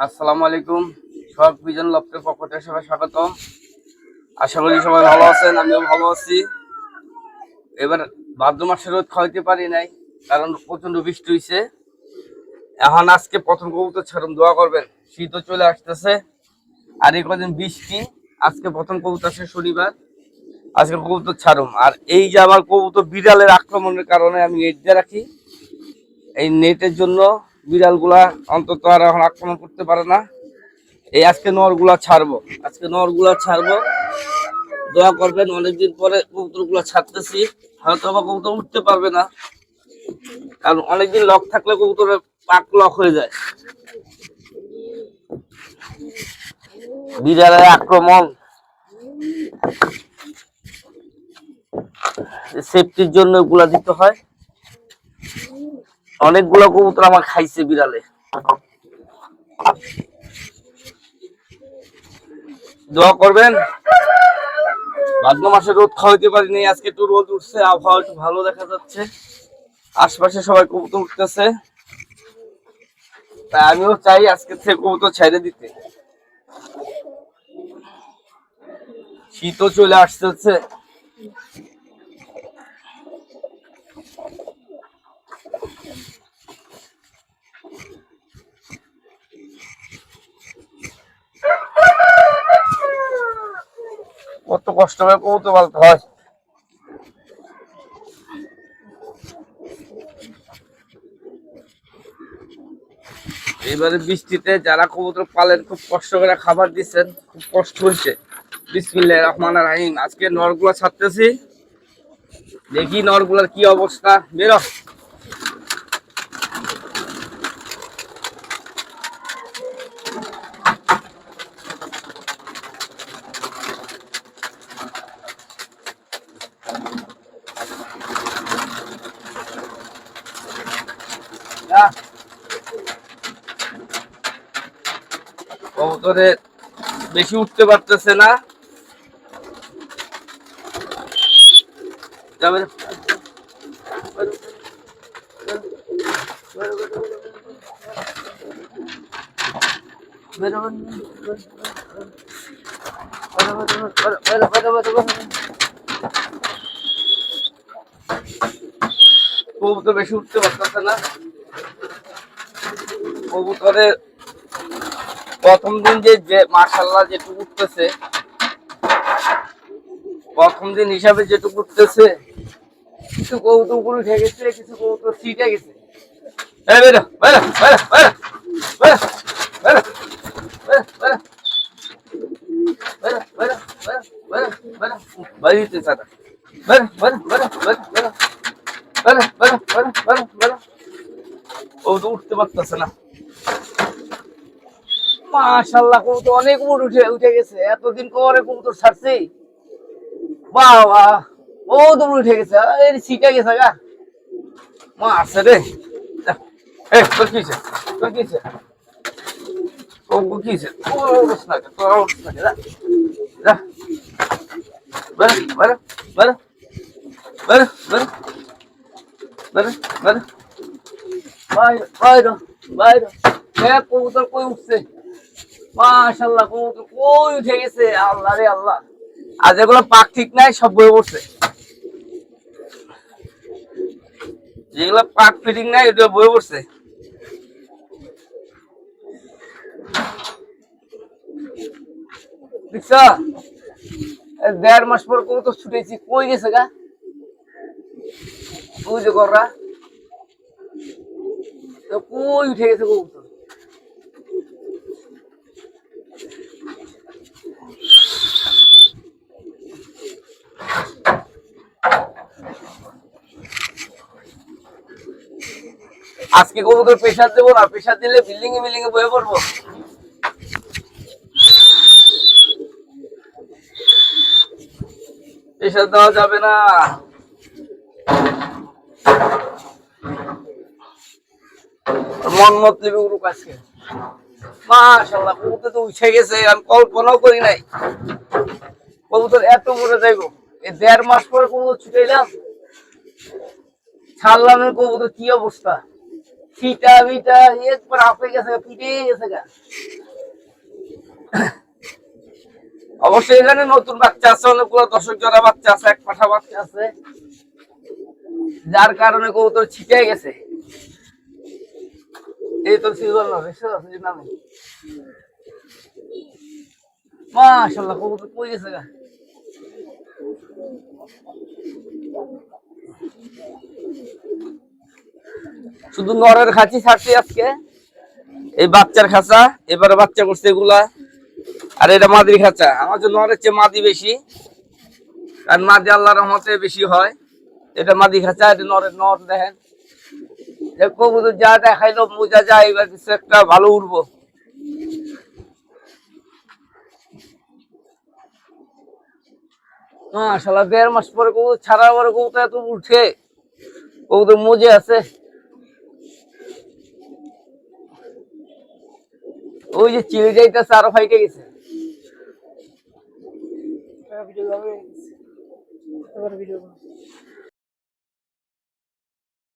আসসালামু আলাইকুম। শখ ভিজন লফটের পক্ষ থেকে সবাই স্বাগতম। আশা করি সবাই ভালো আছেন, আমিও ভালো আছি। এবার ভাদ্র মাসের রোদ খাওয়াইতে পারি নাই, কারণ প্রচন্ড বৃষ্টি হয়েছে। এখন আজকে প্রথম কবুতর ছাড়ুন, দোয়া করবেন। শীতও চলে আসতেছে, আর এই কদিন বৃষ্টি। আজকে প্রথম কবুতর আসে শনিবার, আজকে কবুতর ছাড়ুম। আর এই যে আমার কবুতর বিড়ালের আক্রমণের কারণে আমি নেট দিয়ে রাখি। এই নেটের জন্য বিড়ালগুলা অন্তত আর এখন আক্রমণ করতে পারে না। এই আজকে নরগুলা ছাড়বো, দোয়া করবেন। অনেকদিন পরে কবুতরগুলা ছাড়তেছি, হয়তো আবার কবুতর উঠতে পারবে না, কারণ অনেকদিন লক থাকলে কবুতরের পাক লক হয়ে যায়। বিড়ালের আক্রমণ, সেফটির জন্য এগুলা দিতে হয়। অনেকগুলো কবুতর আমার খাইছে বিড়ালে। দোয়া করবেন। ভাদ্র মাসে রোদ খাওয়াইতে পারিনি, আজকে একটু রোদ উঠছে, আবহাওয়া একটু ভালো দেখা যাচ্ছে, আশপাশে সবাই কবুতর উঠতেছে। তাই আমিও চাই আজকে থেকে কবুতর ছেড়ে দিতে। শীতও চলে আসতেছে। কত কষ্ট করে কবুতর পালতে হয়। এবারে বৃষ্টিতে যারা কবুতর পালেন খুব কষ্ট করে খাবার দিচ্ছেন, খুব কষ্ট হয়েছে। বিসমিল্লাহির রহমানির রহিম। আজকে নরগুলা ছাড়তেছি, দেখি নরগুলার কি অবস্থা। বেরো। কবুতরে বেশি উঠতে পারতেছে না। যাবে কবুতর বেশি উঠতে পারতেছে না। কবুতরের প্রথম দিন যে মাশাআল্লাহ যেটুকু উঠতেছে, প্রথম দিন হিসাবে যেটুকু উঠতেছে, কিছু কবুতর উপরে উঠে গেছে, কিছু কবুতর সিটে গেছে। বেরো বেরো বেরো বেরো বেরো বেরো বেরো বেরো বেরো বেরো বেরো বাড়িতে সাদা বেরো বেরো বেরো বেরো বেরো বেরো বেরো বেরো বেরো বেরো। কবুতর উঠতে পারতেছে না। মাশাআল্লাহ কবুতর অনেক উঠে গেছে। এতদিন পরে কবুতর ছাড়ছি। বাহ বাহ, কবুতর উঠে গেছে, এই সিটে গেছে গা। মারছে রে। তোর কিছে, তোর কিছে, ও কিছে, ও না কে, তোর না কে, যা বেরো বেরো বেরো বেরো বেরো বেরো বেরো বাইরে বাইরে বাইরে। কবুতর কই উঠছে। মাশাআল্লাহ কবুতর কই উঠে গেছে। আল্লাহ রে আল্লাহ। আর যেগুলো পাক ঠিক নাই সব বয়ে পড়ছে, যেগুলো পাক ফিটিং নাই ওটা বয়ে পড়ছে। দেখছ, 1.5 মাস পর কবুতর ছুটেছি, কই গেছে গা। ওই যে গররা কই উঠে গেছে কবুতর। আজকে কবুতর প্রেসার দেবো না, প্রেসার দিলে বিল্ডিং এ বয়ে পড়বো। প্রেসার দেওয়া যাবে না। মন মতলবি উড়ুক আজকে। মাশাআল্লাহ কবুতর তো উঠে গেছে, আমি কল্পনাও করি নাই কবুতর এত বড় যাইবো। এই 1.5 মাস পর কবুতর ছুটাইলাম, ছাড়লাম, কবুতর কি অবস্থা। সিটা বিটা একবার আপে গেছে পিটে গেছে গা। অবশ্যই এখানে নতুন বাচ্চা আছে, অনেকগুলো দর্শক জোড়া বাচ্চা আছে, এক পাঠা বাচ্চা আছে, যার কারণে কবুতর ছিটে গেছে। এই তো সিজন না মাশাআল্লাহ কবুতর কই গেছে গা। শুধু নরের খাঁচি ছাড়ছি আজকে, এই বাচ্চার খাঁচা এবারে বাচ্চা করছে এগুলা, আর এটা মাদির খাঁচা। আমার জন্য নরের চেয়ে মাদি বেশি, কারণ মাদি আল্লাহর রহমতে বেশি হয়। এটা মাদি খাঁচা, এটা নরের নর দেখেন। কবুতর যা দেখাইলো বোঝা যায় এবার কিছু একটা ভালো উঠবো। মাশাআল্লাহ 1.5 মাস পরে কবুতর ছাড়া পরে কবুতর এত উঠে, কবুতর মজে আছে। ওই যে চিড়ে যাইতেছে আরো ফাইটে গেছে। ভিডিও